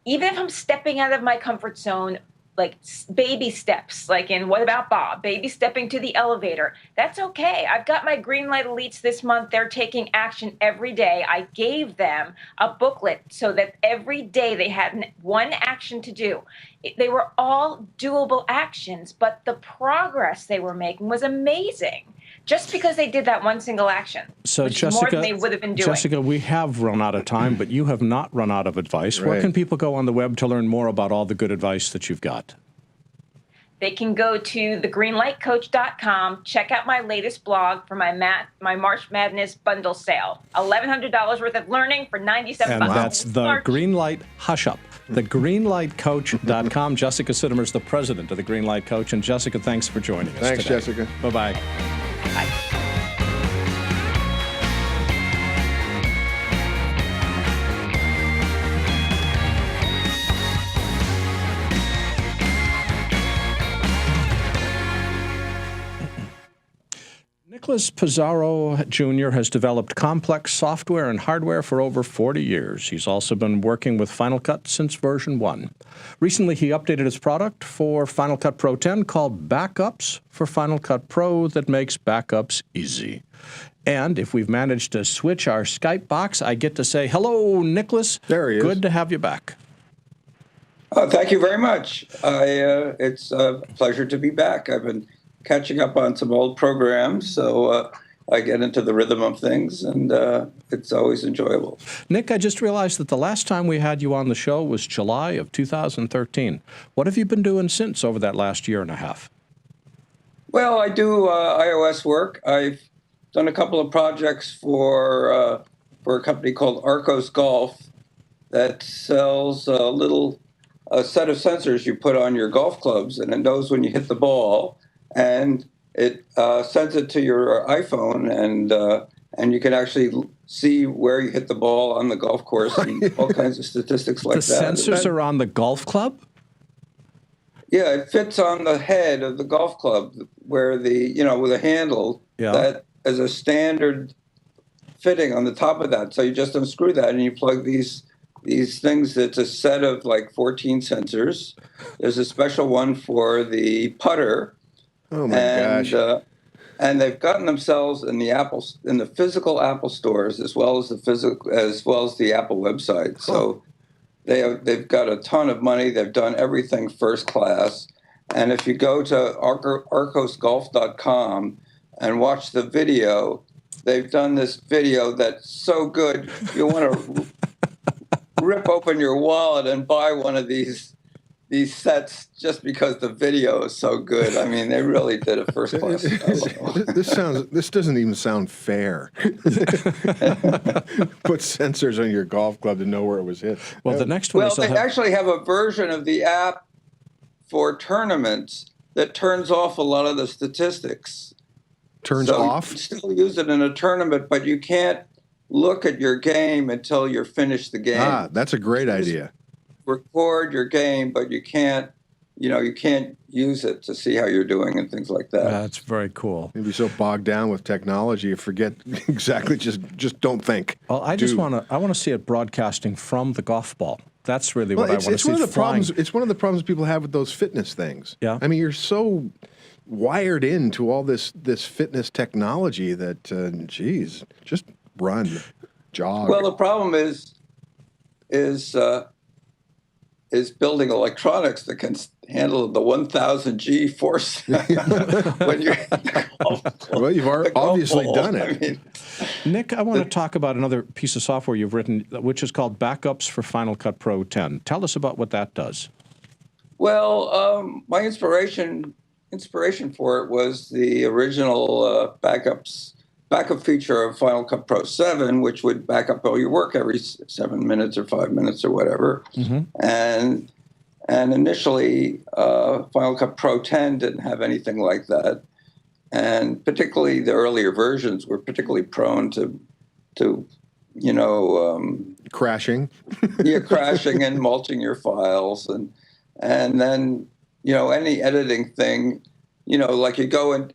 even if I'm stepping out of my comfort zone, like baby steps, like in What About Bob, baby stepping to the elevator, that's okay. I've got my Greenlight Elites this month. They're taking action every day. I gave them a booklet so that every day they had one action to do. They were all doable actions, but the progress they were making was amazing. Just because they did that one single action, So which is Jessica, more than they would have been doing. Jessica, we have run out of time, but you have not run out of advice. Where Right. can people go on the web to learn more about all the good advice that you've got? They can go to thegreenlightcoach.com, check out my latest blog for my March Madness bundle sale. $1,100 worth of learning for $97. And that's the Greenlight Hush Up. Thegreenlightcoach.com. Jessica Sitomer is the president of the Greenlight Coach. And Jessica, thanks for joining us Thanks, today. Jessica. Bye-bye. Bye. Nicholas Pizarro Jr. has developed complex software and hardware for over 40 years. He's also been working with Final Cut since version 1. Recently, he updated his product for Final Cut Pro 10 called Backups for Final Cut Pro that makes backups easy. And if we've managed to switch our Skype box, I get to say, hello, Nicholas. There he is. Good to have you back. Thank you very much. It's a pleasure to be back. I've been catching up on some old programs, so I get into the rhythm of things, and it's always enjoyable. Nick, I just realized that the last time we had you on the show was July of 2013. What have you been doing since over that last year and a half? Well, I do iOS work. I've done a couple of projects for a company called Arcos Golf that sells a set of sensors you put on your golf clubs, and it knows when you hit the ball. And it sends it to your iPhone, and you can actually see where you hit the ball on the golf course and all kinds of statistics like The that. sensors are on the golf club? Yeah, it fits on the head of the golf club where with a handle that is a standard fitting on the top of that. So you just unscrew that and you plug these things. It's a set of like 14 sensors. There's a special one for the putter. Oh my gosh! And they've gotten themselves in the physical Apple stores as well as the Apple website. So they've got a ton of money. They've done everything first class. And if you go to arcosgolf.com and watch the video, they've done this video that's so good you want to rip open your wallet and buy one of these sets just because the video is so good. I mean, they really did a first class. This doesn't even sound fair. Put sensors on your golf club to know where it was hit. Well, the next one Well, is they actually have a version of the app for tournaments that turns off a lot of the statistics. Turns So off? You can still use it in a tournament, but you can't look at your game until you're finished the game. Ah, that's a great idea. Record your game, but you can't use it to see how you're doing and things like that. That's very cool. You'd be so bogged down with technology, you forget exactly. Just don't think. Well, I want to see it broadcasting from the golf ball. That's really what I want to It's see. one of the problems. It's one of the problems people have with those fitness things. Yeah. I mean, you're so wired into all this fitness technology that, geez, just run, jog. Well, the problem is building electronics that can handle the 1,000 G force when you're. Well, you've obviously done it. I mean, Nick, I want to talk about another piece of software you've written, which is called Backups for Final Cut Pro 10. Tell us about what that does. Well, my inspiration for it was the original backup feature of Final Cut Pro 7, which would back up all your work every 7 minutes or 5 minutes or whatever. Mm-hmm. And initially, Final Cut Pro 10 didn't have anything like that. And particularly the earlier versions were particularly prone to crashing. Yeah, crashing and mulching your files. And then, any editing thing, like you go and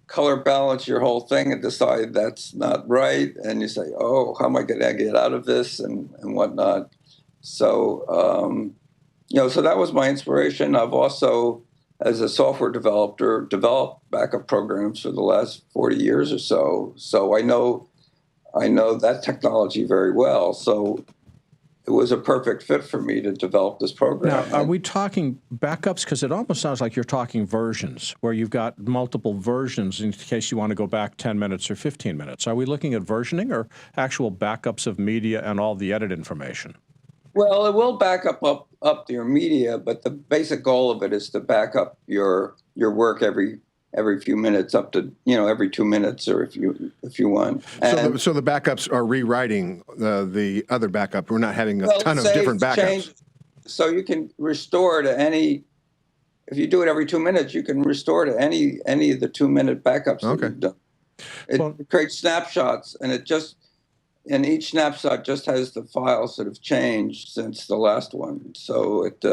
color balance your whole thing and decide that's not right. And you say, oh, how am I going to get out of this and whatnot? So, so that was my inspiration. I've also, as a software developer, developed backup programs for the last 40 years or so. So I know that technology very well. So it was a perfect fit for me to develop this program. Now, are we talking backups? Because it almost sounds like you're talking versions, where you've got multiple versions in case you want to go back 10 minutes or 15 minutes. Are we looking at versioning or actual backups of media and all the edit information? Well, it will back up your media, but the basic goal of it is to back up your work every few minutes, up to every 2 minutes, or if you want. So the backups are rewriting the other backup. We're not having a ton of different backups. So you can restore to any. If you do it every 2 minutes, you can restore to any of the 2 minute backups that you've done. It creates snapshots, and each snapshot just has the files that have changed since the last one. So it's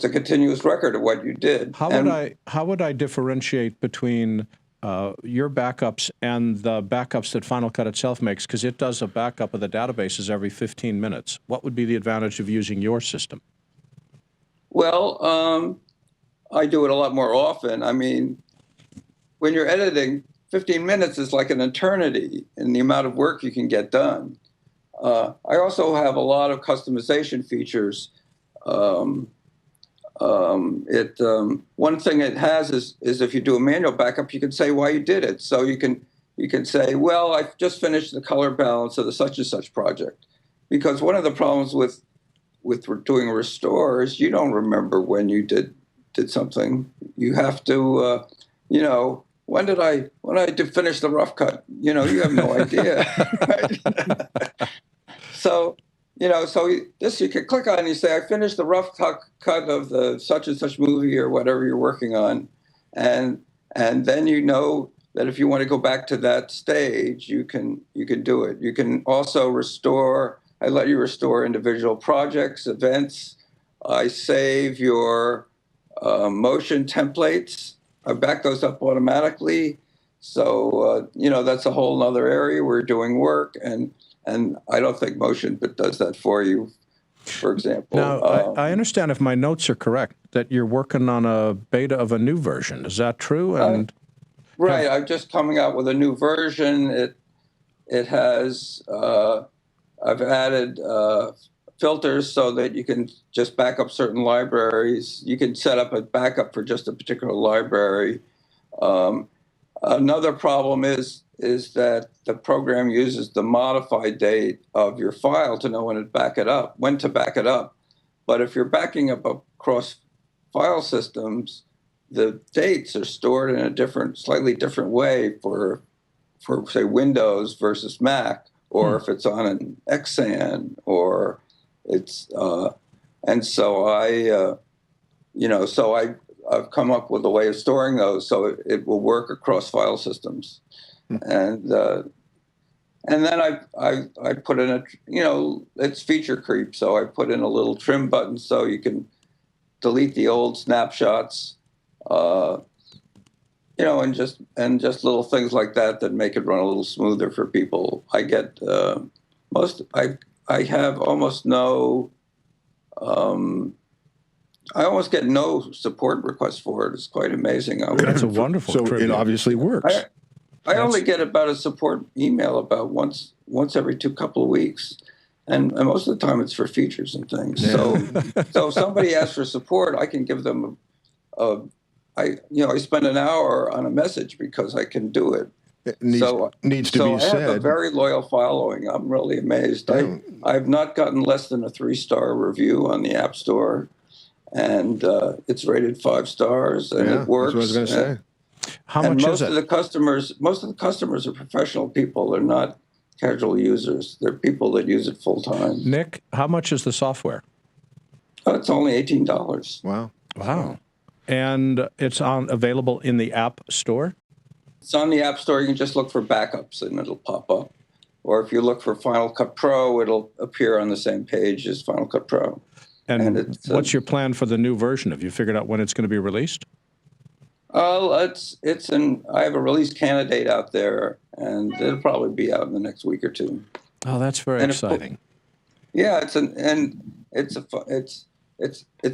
a continuous record of what you did. How would I differentiate between your backups and the backups that Final Cut itself makes? Because it does a backup of the databases every 15 minutes. What would be the advantage of using your system? Well, I do it a lot more often. I mean, when you're editing, 15 minutes is like an eternity in the amount of work you can get done. I also have a lot of customization features. One thing it has is if you do a manual backup, you can say why you did it. So you can say, well, I've just finished the color balance of the such and such project. Because one of the problems with doing restores, you don't remember when you did something. You have to, when did I finish the rough cut? You have no idea. Right? So this you can click on and you say, I finished the rough cut of the such and such movie or whatever you're working on. And then that if you want to go back to that stage, you can do it. You can also restore. I let you restore individual projects, events. I save your motion templates. I back those up automatically. So, that's a whole other area where you're doing work. And I don't think Motion does that for you, for example. Now, I understand, if my notes are correct, that you're working on a beta of a new version. Is that true? Right. I'm just coming out with a new version. It has, I've added filters so that you can just back up certain libraries. You can set up a backup for just a particular library. Another problem is that the program uses the modified date of your file to know when to back it up. But if you're backing up across file systems, the dates are stored in a slightly different way for say Windows versus Mac, or if it's on an Xan, or it's and so I I've come up with a way of storing those so it will work across file systems. And then I put in a, it's feature creep. So I put in a little trim button so you can delete the old snapshots, and just little things like that make it run a little smoother for people. I get I have almost no, I almost get no support requests for it. It's quite amazing. That's a wonderful So tribute. it obviously works. I only get about a support email about once every couple of weeks, and most of the time it's for features and things. So if somebody asks for support, I can give them I spend an hour on a message because I can do it. It needs to be I have a said. very loyal following. I'm really amazed. I've not gotten less than a 3-star review on the App Store, and it's rated 5 stars, and it works. That's what I was going to say. How much is most it? of the customers are professional people. They're not casual users. They're people that use it full time. Nick, how much is the software? It's only $18. Wow. And it's available in the App Store? It's on the App Store. You can just look for backups and it'll pop up. Or if you look for Final Cut Pro, it'll appear on the same page as Final Cut Pro. And what's your plan for the new version? Have you figured out when it's going to be released? I have a release candidate out there, and it'll probably be out in the next week or two. Oh, that's very exciting. It's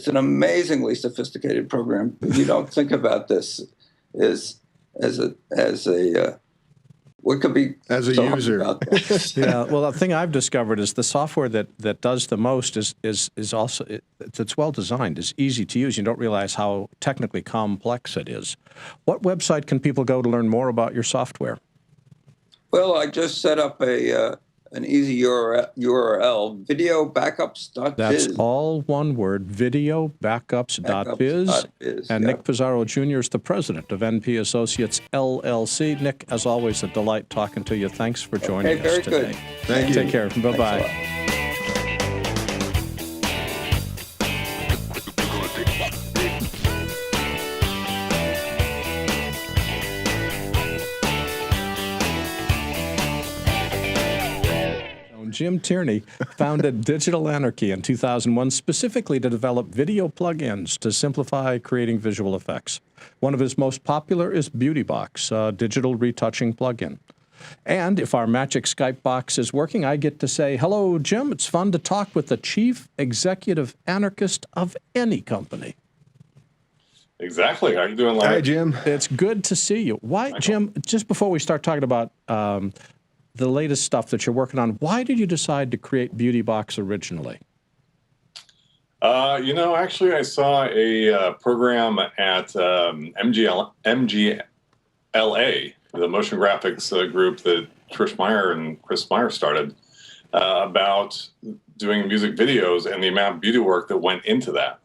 an amazingly sophisticated program. You don't think about this as what could be as a user. Yeah, well, the thing I've discovered is the software that does the most is also it's well designed, is easy to use. You don't realize how technically complex it is. What website can people go to learn more about your software? Well, I just set up an easy URL, videobackups.biz. That's all one word, videobackups.biz. And Nick Pizarro Jr. is the president of NP Associates, LLC. Nick, as always, a delight talking to you. Thanks for joining us today. Very good. Thank you. Take care. Bye-bye. Jim Tierney founded Digital Anarchy in 2001 specifically to develop video plugins to simplify creating visual effects. One of his most popular is BeautyBox, a digital retouching plugin. And if our magic Skype box is working, I get to say, hello, Jim. It's fun to talk with the chief executive anarchist of any company. Exactly. How are you doing, Larry? Hi, Jim. It's good to see you. Why, Jim, just before we start talking about the latest stuff that you're working on, why did you decide to create BeautyBox originally? Actually, I saw a program at MGLA, the motion graphics group that Trish Meyer and Chris Meyer started, about doing music videos and the amount of beauty work that went into that.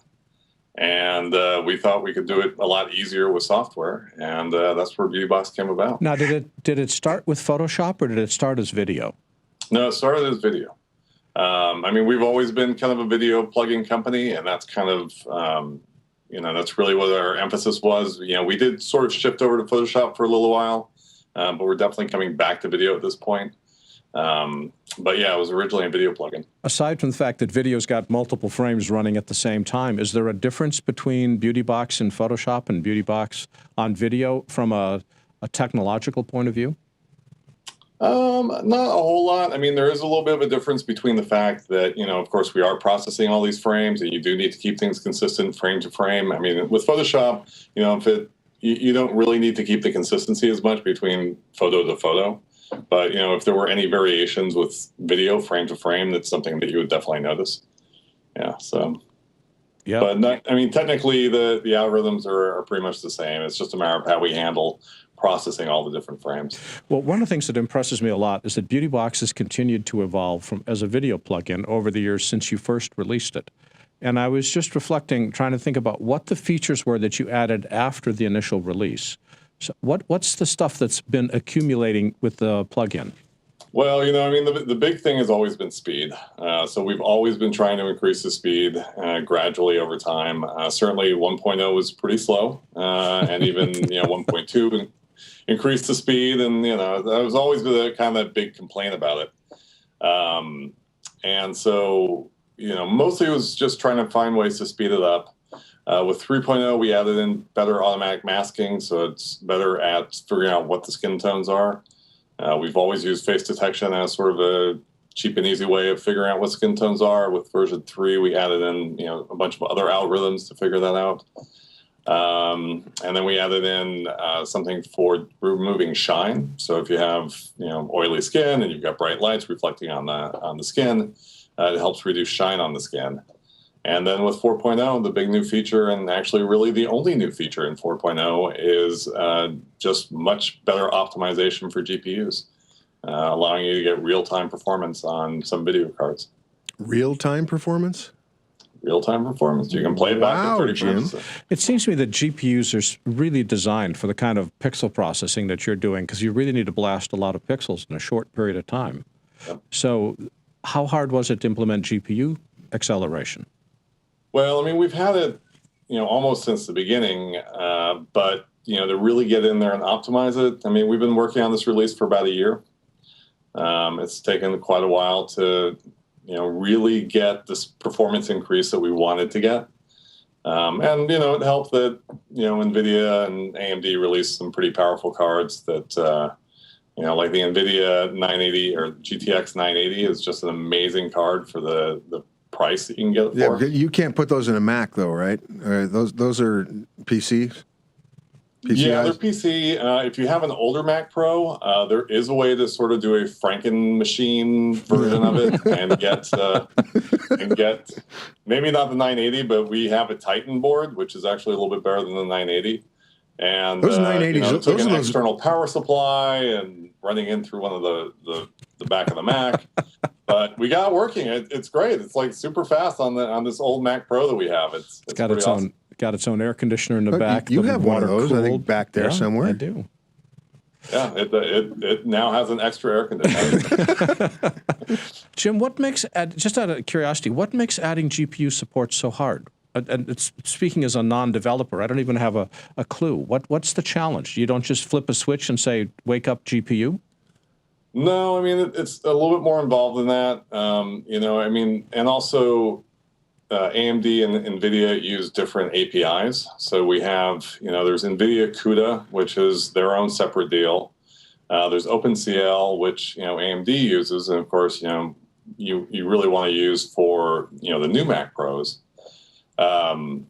And we thought we could do it a lot easier with software, and that's where BeautyBox came about. Now, did it start with Photoshop, or did it start as video? No, it started as video. We've always been kind of a video plugin company, and that's kind of, that's really what our emphasis was. We did sort of shift over to Photoshop for a little while, but we're definitely coming back to video at this point. But yeah, it was originally a video plugin. Aside from the fact that video's got multiple frames running at the same time, is there a difference between BeautyBox in Photoshop and BeautyBox on video from a technological point of view? Not a whole lot. There is a little bit of a difference between the fact that, of course, we are processing all these frames, and you do need to keep things consistent frame to frame. With Photoshop, you don't really need to keep the consistency as much between photo to photo. But, if there were any variations with video frame to frame, that's something that you would definitely notice. Yeah, so. Yeah. But, technically, the algorithms are pretty much the same. It's just a matter of how we handle processing all the different frames. Well, one of the things that impresses me a lot is that BeautyBox has continued to evolve as a video plugin over the years since you first released it. And I was just reflecting, trying to think about what the features were that you added after the initial release. So what's the stuff that's been accumulating with the plugin? Well, I mean, the big thing has always been speed. So we've always been trying to increase the speed gradually over time. Certainly 1.0 was pretty slow, and even 1.2 increased the speed, and that was always the kind of big complaint about it. And so mostly it was just trying to find ways to speed it up. With 3.0, we added in better automatic masking, so it's better at figuring out what the skin tones are. We've always used face detection as sort of a cheap and easy way of figuring out what skin tones are. With version 3, we added in a bunch of other algorithms to figure that out. And then we added in something for removing shine. So if you have oily skin and you've got bright lights reflecting on the skin, it helps reduce shine on the skin. And then with 4.0, the big new feature, and actually really the only new feature in 4.0, is just much better optimization for GPUs, allowing you to get real-time performance on some video cards. Real-time performance? Real-time performance. You can play it back at 30 Jim. frames. It seems to me that GPUs are really designed for the kind of pixel processing that you're doing, because you really need to blast a lot of pixels in a short period of time. Yep. So how hard was it to implement GPU acceleration? Well, I mean, we've had it, almost since the beginning, but, to really get in there and optimize it, I mean, we've been working on this release for about a year. It's taken quite a while to, really get this performance increase that we wanted to get. And, it helped that, NVIDIA and AMD released some pretty powerful cards that, like the NVIDIA 980 or GTX 980 is just an amazing card for the price that you can get it for. Yeah, you can't put those in a Mac, though, right? Those are PCs? Yeah, they're PC. If you have an older Mac Pro, there is a way to sort of do a Franken machine version of it and get maybe not the 980, but we have a Titan board, which is actually a little bit better than the 980. And those 980s, took an external power supply and running in through one of the back of the Mac. But we got it working. It's great. It's like super fast on this old Mac Pro that we have. It's got its awesome. own. Got its own air conditioner in the back. You have one of those, I think, back there somewhere. I do. Yeah, it now has an extra air conditioner. Jim, what makes, just out of curiosity, what makes adding GPU support so hard? And speaking as a non-developer, I don't even have a clue. What's the challenge? You don't just flip a switch and say, wake up GPU? No, I mean, it's a little bit more involved than that. And also AMD and NVIDIA use different APIs. So we have, there's NVIDIA CUDA, which is their own separate deal. There's OpenCL, which, AMD uses. And of course, you really want to use for, the new Mac Pros. But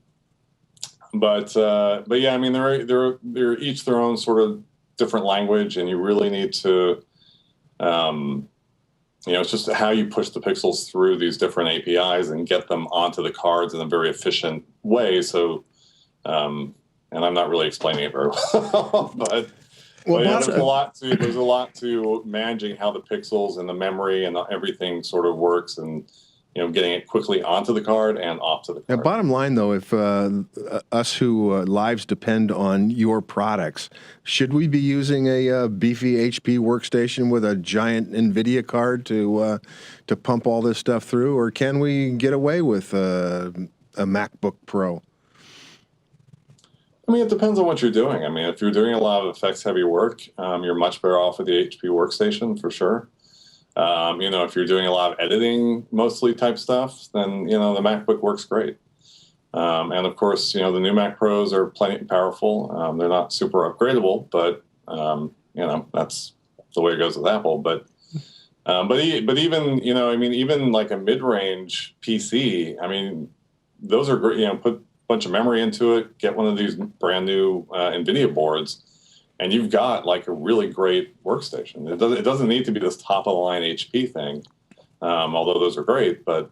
yeah, I mean, they're each their own sort of different language, and you really need to, it's just how you push the pixels through these different APIs and get them onto the cards in a very efficient way. So, and I'm not really explaining it very well, but yeah, there's a lot to managing how the pixels and the memory and everything sort of works, and getting it quickly onto the card and off to the card. Now, bottom line, though, if us who lives depend on your products, should we be using a beefy HP workstation with a giant NVIDIA card to pump all this stuff through, or can we get away with a MacBook Pro? I mean, it depends on what you're doing. I mean, if you're doing a lot of effects-heavy work, you're much better off with the HP workstation for sure. If you're doing a lot of editing, mostly type stuff, then, the MacBook works great. And of course, the new Mac Pros are plenty powerful. They're not super upgradable, but, that's the way it goes with Apple. But even, even like a mid-range PC, I mean, those are great, put a bunch of memory into it, get one of these brand new NVIDIA boards, and you've got like a really great workstation. It doesn't need to be this top of the line HP thing, although those are great. But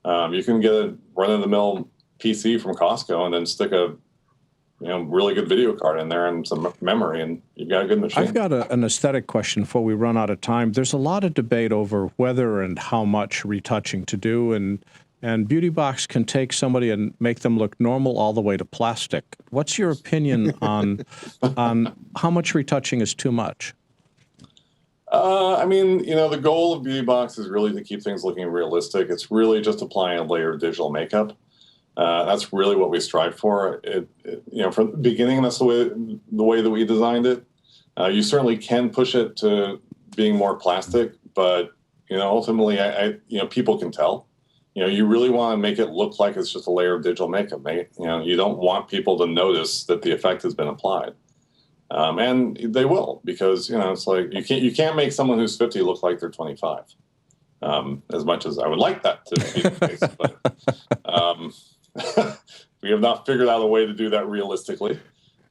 you can get a run-of-the-mill PC from Costco and then stick a really good video card in there and some memory, and you've got a good machine. I've got an aesthetic question before we run out of time. There's a lot of debate over whether and how much retouching to do, and Beauty Box can take somebody and make them look normal all the way to plastic. What's your opinion on how much retouching is too much? I mean, the goal of Beauty Box is really to keep things looking realistic. It's really just applying a layer of digital makeup. That's really what we strive for. From the beginning, that's the way that we designed it. You certainly can push it to being more plastic, but ultimately, people can tell. You really want to make it look like it's just a layer of digital makeup. You don't want people to notice that the effect has been applied. And they will, because it's like you can't make someone who's 50 look like they're 25. As much as I would like that to be the case, but we have not figured out a way to do that realistically.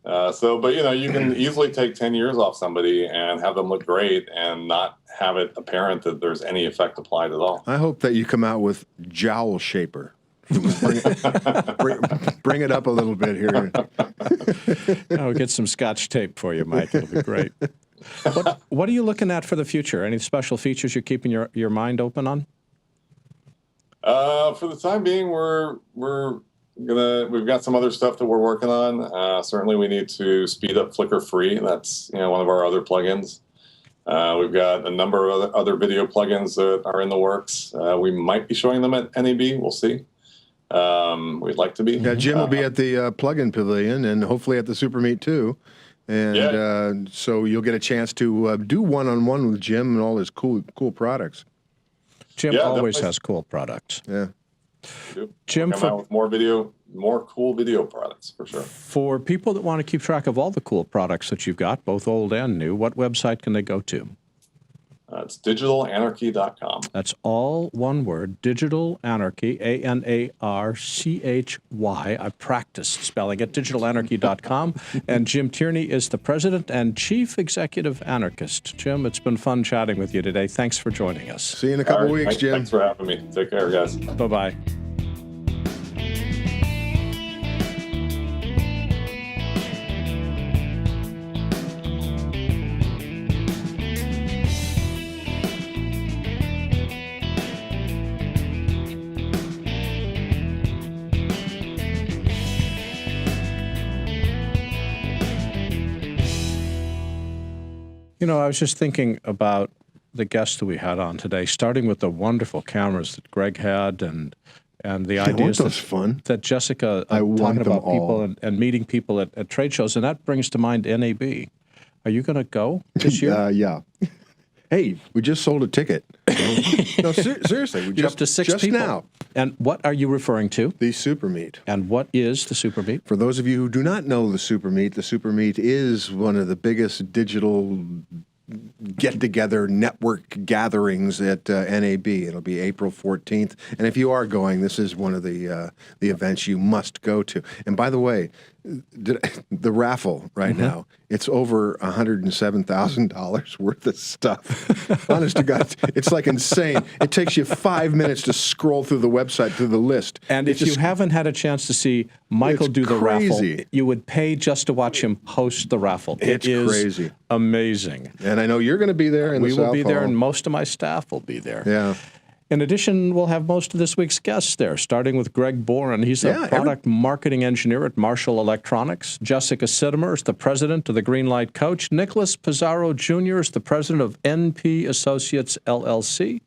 But you can easily take 10 years off somebody and have them look great and not have it apparent that there's any effect applied at all. I hope that you come out with Jowl Shaper. Bring it up a little bit here. I'll get some Scotch tape for you, Mike. It'll be great. What are you looking at for the future? Any special features you're keeping your mind open on? For the time being, we've got some other stuff that we're working on. Certainly, we need to speed up Flickr Free. That's one of our other plugins. We've got a number of other video plugins that are in the works. We might be showing them at NAB. We'll see. We'd like to be. Yeah, Jim will be at the plugin pavilion and hopefully at the Super Meet too. And so you'll get a chance to do one-on-one with Jim and all his cool products. Jim always has cool products. Yeah. Jim, come out with more cool video products for sure. For people that want to keep track of all the cool products that you've got, both old and new, what website can they go to? It's digitalanarchy.com. That's all one word, Digital Anarchy, ANARCHY. I practiced spelling it, digitalanarchy.com. And Jim Tierney is the president and chief executive anarchist. Jim, it's been fun chatting with you today. Thanks for joining us. See you in a couple weeks, Jim. Thanks for having me. Take care, guys. Bye-bye. I was just thinking about the guests that we had on today, starting with the wonderful cameras that Greg had and the ideas that Jessica talking about people and meeting people at trade shows. And that brings to mind NAB. Are you going to go this year? Yeah. Hey, we just sold a ticket. No, seriously. You're up to 6 people. Now. And what are you referring to? The Super Meet. And what is the Super Meet? For those of you who do not know the Super Meet is one of the biggest digital get-together network gatherings at NAB. It'll be April 14th. And if you are going, this is one of the events you must go to. And by the way, the raffle right now, it's over $107,000 worth of stuff. Honest to God, it's like insane. It takes you 5 minutes to scroll through the website, through the list. And if you haven't had a chance to see Michael do the raffle, you would pay just to watch him host the raffle. It's crazy. Amazing. And I know you're going to be there. We will be there, and most of my staff will be there. Yeah. In addition, we'll have most of this week's guests there, starting with Greg Boren. He's a product marketing engineer at Marshall Electronics. Jessica Sitomer is the president of the Greenlight Coach. Nicholas Pizarro Jr. is the president of NP Associates, LLC.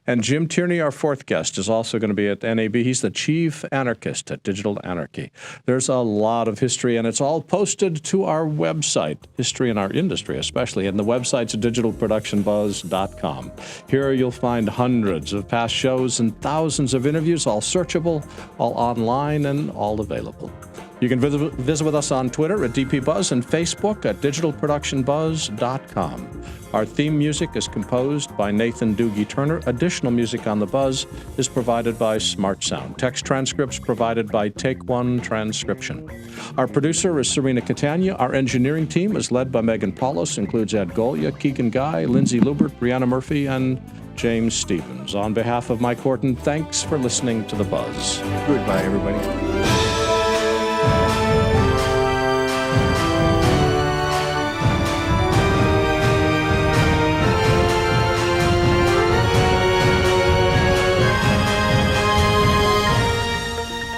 And Jim Tierney, our fourth guest, is also going to be at NAB. He's the chief anarchist at Digital Anarchy. There's a lot of history, and it's all posted to our website, history in our industry especially, and the website's digitalproductionbuzz.com. Here you'll find hundreds of past shows and thousands of interviews, all searchable, all online, and all available. You can visit with us on Twitter at DPBuzz and Facebook at digitalproductionbuzz.com. Our theme music is composed by Nathan Doogie Turner. Additional music on the Buzz is provided by Smart Sound. Text transcripts provided by Take One Transcription. Our producer is Serena Catania. Our engineering team is led by Megan Paulos, includes Ed Golia, Keegan Guy, Lindsay Lubert, Brianna Murphy, and James Stevens. On behalf of Mike Horton, thanks for listening to The Buzz. Goodbye, everybody.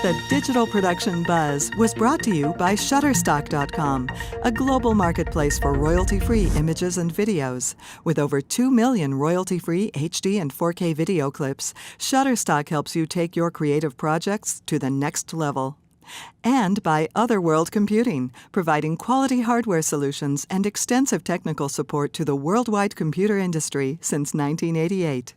The The Digital Production Buzz was brought to you by Shutterstock.com, a global marketplace for royalty-free images and videos. With over 2 million royalty-free HD and 4K video clips, Shutterstock helps you take your creative projects to the next level. And by Otherworld Computing, providing quality hardware solutions and extensive technical support to the worldwide computer industry since 1988.